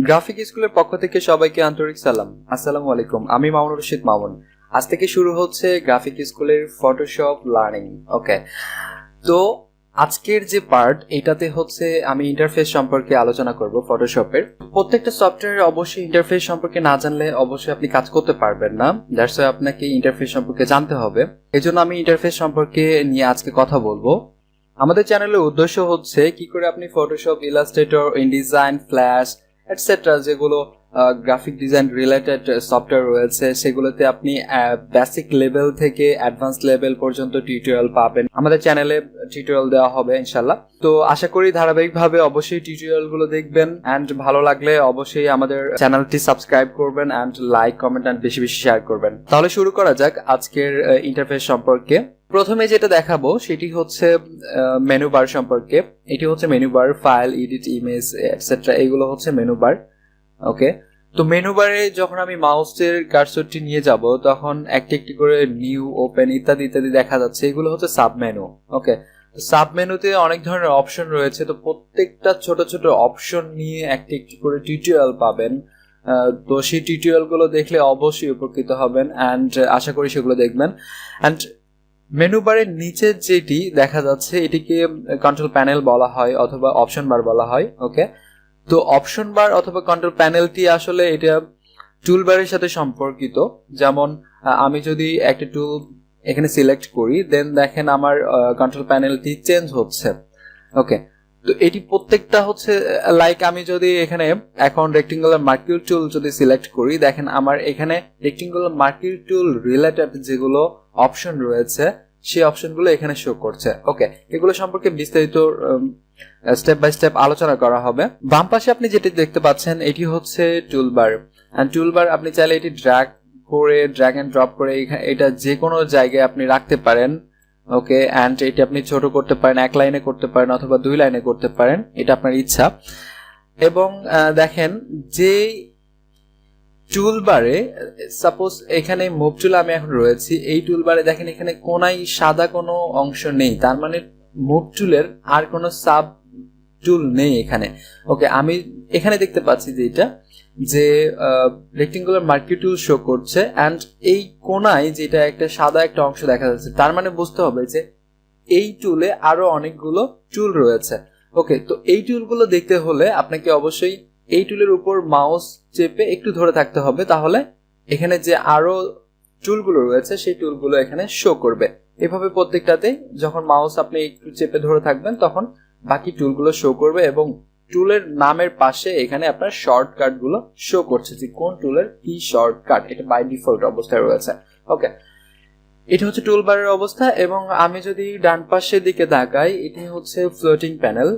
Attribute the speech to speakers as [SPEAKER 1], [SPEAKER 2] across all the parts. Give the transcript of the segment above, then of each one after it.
[SPEAKER 1] Graphic স্কুলের পক্ষ থেকে সবাইকে আন্তরিক সালাম। আসসালামু আলাইকুম। আমি মামুনুর রশিদ মামুন। আজ থেকে শুরু হচ্ছে গ্রাফিক স্কুলের ফটোশপ লার্নিং। ওকে, তো আজকের যে পার্ট এটাতে হচ্ছে আমি ইন্টারফেস সম্পর্কে আলোচনা করব। ফটোশপের প্রত্যেকটা সফটওয়্যারের অবশ্যই ইন্টারফেস সম্পর্কে না জানলে অবশ্যই আপনি কাজ করতে পারবেন না। দ্যাটস ওয়াই আপনাকে ইন্টারফেস সম্পর্কে জানতে হবে। এজন্য আমি ইন্টারফেস সম্পর্কে নিয়ে আজকে কথা বলবো। আমাদের চ্যানেলের উদ্দেশ্য হচ্ছে কি করে আপনি Photoshop, Illustrator, InDesign, flash etcetera যেগুলো গ্রাফিক ডিজাইন রিলেটেড সফটওয়্যার রয়েছে সেগুলোতে আপনি বেসিক লেভেল থেকে অ্যাডভান্স লেভেল পর্যন্ত টিউটোরিয়াল পাবেন। আমাদের চ্যানেলে টিউটোরিয়াল দেওয়া হবে ইনশাল্লাহ। তো আশা করি ধারাবাহিকভাবে অবশ্যই টিউটোরিয়ালগুলো দেখবেন অ্যান্ড ভালো লাগলে অবশ্যই আমাদের চ্যানেলটি সাবস্ক্রাইব করবেন অ্যান্ড লাইক, কমেন্ট অ্যান্ড বেশি বেশি শেয়ার করবেন। তাহলে শুরু করা যাক আজকের ইন্টারফেস সম্পর্কে। প্রথমে যেটা দেখাবো সেটি হচ্ছে মেনু বার সম্পর্কে। এটি হচ্ছে menu bar, file, edit, image etcetera, এগুলো হচ্ছে মেনু বার। ওকে, তো মেনু বারে যখন আমি মাউসের কার্সরটি নিয়ে যাব তখন একটি একটি করে নিউ, ওপেন ইত্যাদি ইত্যাদি দেখা যাচ্ছে। এগুলো হচ্ছে সাব মেনু। ওকে, তো সাব মেনুতে অনেক ধরনের অপশন রয়েছে। তো প্রত্যেকটা ছোট ছোট অপশন নিয়ে একটি একটি করে টিউটোরিয়াল পাবেন। তো সেই টিউটোরিয়ালগুলো দেখলে অবশ্যই উপকৃত হবেন অ্যান্ড আশা করি সেগুলো দেখবেন। অ্যান্ড মেনু বারের নিচে যেটি দেখা যাচ্ছে এটিকে কন্ট্রোল প্যানেল বলা হয় অথবা অপশন বার বলা হয়। ওকে, তো অপশন বার অথবা কন্ট্রোল প্যানেলটি আসলে এটা টুল বারের সাথে সম্পর্কিত। যেমন আমি যদি একটা টুল এখানে সিলেক্ট করি দেন দেখেন আমার কন্ট্রোল প্যানেলটি চেঞ্জ হচ্ছে। ওকে, তো এটি প্রত্যেকটা হচ্ছে লাইক আমি যদি এখানে এখন রেক্টেঙ্গুলার মার্কিউল টুল যদি সিলেক্ট করি দেখেন আমার এখানে রেক্টেঙ্গুলার মার্কিউল টুল রিলেটেড যেগুলো অপশন রয়েছে সেই অপশনগুলো এখানে শো করছে। ওকে, এগুলো সম্পর্কে বিস্তারিত স্টেপ বাই স্টেপ আলোচনা করা হবে। বাম পাশে আপনি যেটি দেখতে পাচ্ছেন এটি হচ্ছে টুলবার। এন্ড টুলবার আপনি চাইলে এটি ড্র্যাগ এন্ড ড্রপ করে এটা যে কোনো জায়গায় আপনি রাখতে পারেন। ওকে, এন্ড এটি আপনি ছোট করতে পারেন, এক লাইনে করতে পারেন অথবা দুই লাইনে করতে পারেন, এটা আপনার ইচ্ছা। এবং দেখেন যে টুলবারে সাপোজ এখানে মুভ টুল আমি এখন রয়েছি, এই টুলবারে দেখেন এখানে কোনায় সাদা কোনো অংশ নেই, তার মানে মুভ টুলের আর কোনো সাব টুল নেই এখানে। ওকে, আমি এখানে দেখতে পাচ্ছি যে এটা যে রেক্টেঙ্গুলার মার্কিউল টুল শো করছে অ্যান্ড এই কোনায় যেটা একটা সাদা একটা অংশ দেখা যাচ্ছে, তার মানে বুঝতে হবে যে এই টুলে আরো অনেকগুলো টুল রয়েছে। ওকে, তো এই টুলগুলো দেখতে হলে আপনাকে অবশ্যই এই টুলের উপর মাউস চেপে একটু ধরে থাকতে হবে, তাহলে এখানে যে আরো টুলগুলো রয়েছে সেই টুলগুলো এখানে শো করবে। এভাবে প্রত্যেকটাতে যখন মাউস আপনি একটু চেপে ধরে থাকবেন তখন বাকি টুলগুলো শো করবে এবং টুলের নামের পাশে এখানে আপনার শর্টকাট গুলো শো করছে যে কোন টুলের কি শর্টকাট, এটা বাই ডিফল্ট অবস্থায় রয়েছে। ওকে, এটা হচ্ছে টুলবারের অবস্থা। এবং আমি যদি ডান পাশের দিকে তাকাই এটি হচ্ছে ফ্লোটিং প্যানেল।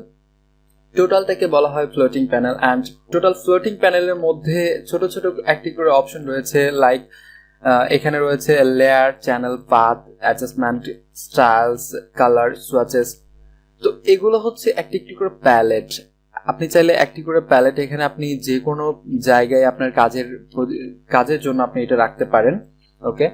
[SPEAKER 1] টোটালটাকে বলা হয় floating panel and total floating প্যানেলের মধ্যে ছোট ছোট একটি করে অপশন রয়েছে। লাইক এখানে রয়েছে layer, channel, path, adjustment, styles, colour, swatches. তো এগুলো হচ্ছে একটি একটি করে প্যালেট। আপনি চাইলে একটি করে প্যালেট এখানে আপনি যে কোনো জায়গায় আপনার কাজের জন্য আপনি এটা রাখতে পারেন। ওকে,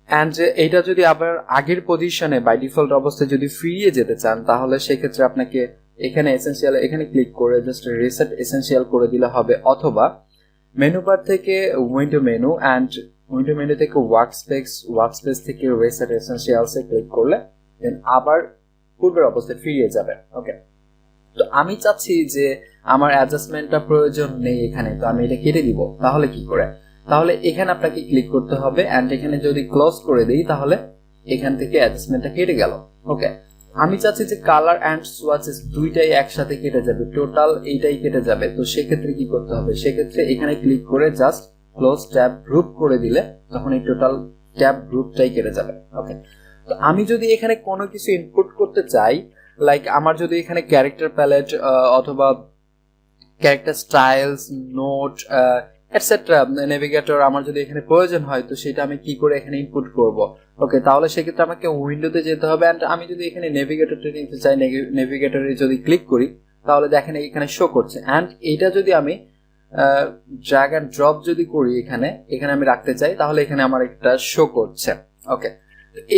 [SPEAKER 1] অ্যান্ড এইটা যদি আবার আগের পজিশনে বাই ডিফল্ট অবস্থায় যদি ফিরিয়ে যেতে চান তাহলে সেক্ষেত্রে আপনাকে এখানে এসেনশিয়াল এখানে ক্লিক করে জাস্ট রিসেট এসেনশিয়াল করে দিলে হবে, অথবা মেনু বার থেকে window menu and window menu থেকে ওয়ার্কস্পেস থেকে রিসেট এসেনশিয়ালসে ক্লিক করলে দেন আবার পূর্বের অবস্থায় ফিরিয়ে যাবে। ওকে, তো আমি চাচ্ছি যে আমার অ্যাডজাস্টমেন্টটা প্রয়োজন নেই এখানে, তো আমি এটা কেটে দিব। তাহলে কি করে? তাহলে এখানে আপনাকে ক্লিক করতে হবে অ্যান্ড এখানে যদি ক্লোজ করে দিই তাহলে এখান থেকে অ্যাডজাস্টমেন্টটা কেটে গেল। ওকে, আমি চাচ্ছি যে কালার অ্যান্ড সোয়াচেস দুইটাই একসাথে কেটে যাবে, টোটাল এইটাই কেটে যাবে। তো সেক্ষেত্রে কি করতে হবে? সেক্ষেত্রে এখানে ক্লিক করে জাস্ট ক্লোজ ট্যাব গ্রুপ করে দিলে তখন এই টোটাল ট্যাব গ্রুপটাই কেটে যাবে। ওকে, তো আমি যদি এখানে কোনো কিছু ইনপুট করতে চাই, লাইক আমার যদি এখানে ক্যারেক্টার প্যালেট অথবা character styles, note etcetera, navigator আমার যদি এখানে প্রয়োজন হয় তো সেটা আমি কি করে এখানে ইনপুট করব? ওকে, তাহলে সেক্ষেত্রে আমাকে উইন্ডোতে যেতে হবে অ্যান্ড আমি যদি এখানে নেভিগেটরটা নিতে চাই, নেভিগেটরে যদি ক্লিক করি তাহলে দেখেন এখানে শো করছে। অ্যান্ড এটা যদি আমি ড্র্যাগ অ্যান্ড ড্রপ যদি করি এখানে আমি রাখতে চাই তাহলে এখানে আমার একটা শো করছে। ওকে,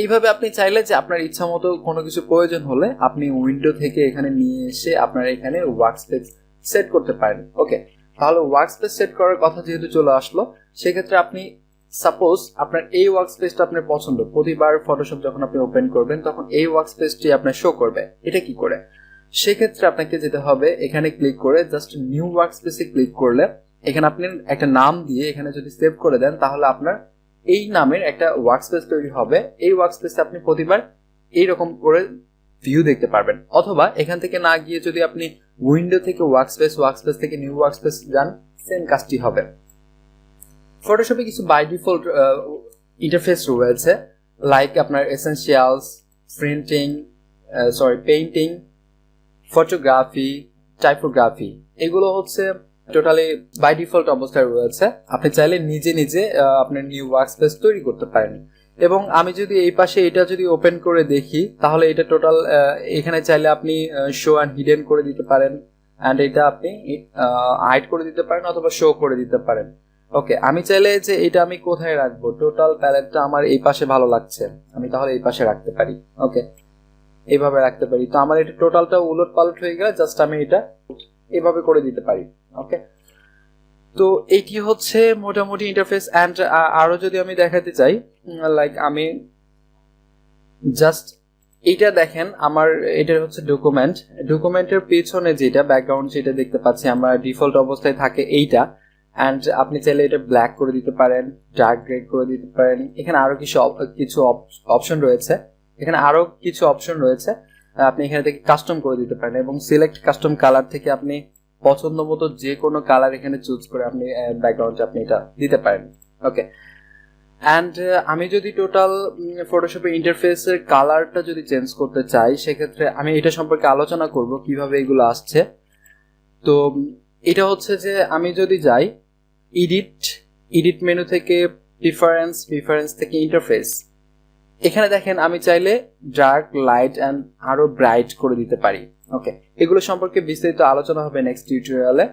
[SPEAKER 1] এইভাবে আপনি চাইলে যে আপনার ইচ্ছা মতো কোনো কিছু প্রয়োজন হলে আপনি উইন্ডো থেকে এখানে নিয়ে এসে আপনার এখানে ওয়ার্কস্পেস সেট করতে পারেন। ওকে, তাহলে ওয়ার্ক স্পেস সেট করার কথা যেহেতু চলে আসলো, সেক্ষেত্রে আপনি সাপোজ আপনার এই ওয়ার্ক স্পেসটা আপনার পছন্দ, প্রতিবার ফটোশপ যখন আপনি ওপেন করবেন তখন এই ওয়ার্ক স্পেসটি আপনার শো করবে। এটা কি করে? সেক্ষেত্রে আপনাকে যেতে হবে এখানে ক্লিক করে জাস্ট নিউ ওয়ার্ক স্পেসে ক্লিক করলে এখানে আপনি একটা নাম দিয়ে এখানে যদি সেভ করে দেন তাহলে আপনার এই নামের একটা ওয়ার্ক স্পেস তৈরি হবে। এই ওয়ার্ক স্পেসে আপনি প্রতিবার এইরকম করে ভিউ দেখতে পারবেন। অথবা এখান থেকে না গিয়ে যদি আপনি উইন্ডো থেকে ওয়ার্ক স্পেস থেকে নিউ ওয়ার্ক স্পেস যান, সেম কাজটি হবে। ফটোশপে কিছু বাই ডিফল্ট ইন্টারফেস রয়েছে, লাইক আপনার এসেনশিয়ালস, পেইন্টিং, ফটোগ্রাফি, টাইপোগ্রাফি, এগুলো হচ্ছে টোটালি বাই ডিফল্ট অবস্থায় রয়েছে। আপনি চাইলে নিজে নিজে আপনার নিউ ওয়ার্ক স্পেস তৈরি করতে পারেন। এবং আমি যদি এই পাশে এটা যদি ওপেন করে দেখি তাহলে এটা টোটাল এখানে চাইলে আপনি শো অ্যান্ড হিডেন করে দিতে পারেন, অ্যান্ড এটা আপনি হাইড করে দিতে পারেন অথবা শো করে দিতে পারেন। ওকে, আমি চাইলে যে এটা আমি কোথায় রাখবো, টোটাল প্যালেটটা আমার এই পাশে ভালো লাগছে, আমি তাহলে এই পাশে রাখতে পারি। ওকে, এইভাবে রাখতে পারি। তো আমার এটা টোটালটা উলট পালট হয়ে গেলে জাস্ট আমি এটা এভাবে করে দিতে পারি। ওকে, তো এইটি হচ্ছে মোটামুটি ইন্টারফেস। অ্যান্ড আরো যদি আমি দেখাতে চাই, লাইক আমি জাস্ট এইটা দেখেন, আমার এটা হচ্ছে ডকুমেন্টের পেছনে যেটা ব্যাকগ্রাউন্ড যেটা দেখতে পাচ্ছি আমরা ডিফল্ট অবস্থায় থাকে এইটা। অ্যান্ড আপনি চাইলে এটা ব্ল্যাক করে দিতে পারেন, ডার্ক গ্রে করে দিতে পারেন। এখানে আরো কিছু অপশন রয়েছে, আপনি এখানে থেকে কাস্টম করে দিতে পারেন এবং সিলেক্ট কাস্টম কালার থেকে আপনি পছন্দ মতো যে কোনো কালার এখানে চুজ করে আপনি ব্যাকগ্রাউন্ডে আপনি এটা দিতে পারেন। ওকে, অ্যান্ড আমি যদি টোটাল ফটোশপের ইন্টারফেসের কালারটা যদি চেঞ্জ করতে চাই, সেক্ষেত্রে আমি এটা সম্পর্কে আলোচনা করব কিভাবে এগুলো আসছে। তো এটা হচ্ছে যে আমি যদি যাই এডিট মেনু থেকে প্রিফারেন্স থেকে ইন্টারফেস, এখানে দেখেন আমি চাইলে ডার্ক, লাইট অ্যান্ড আরো ব্রাইট করে দিতে পারি। ওকে, এগুলো সম্পর্কে বিস্তারিত আলোচনা হবে নেক্সট টিউটোরিয়ালে।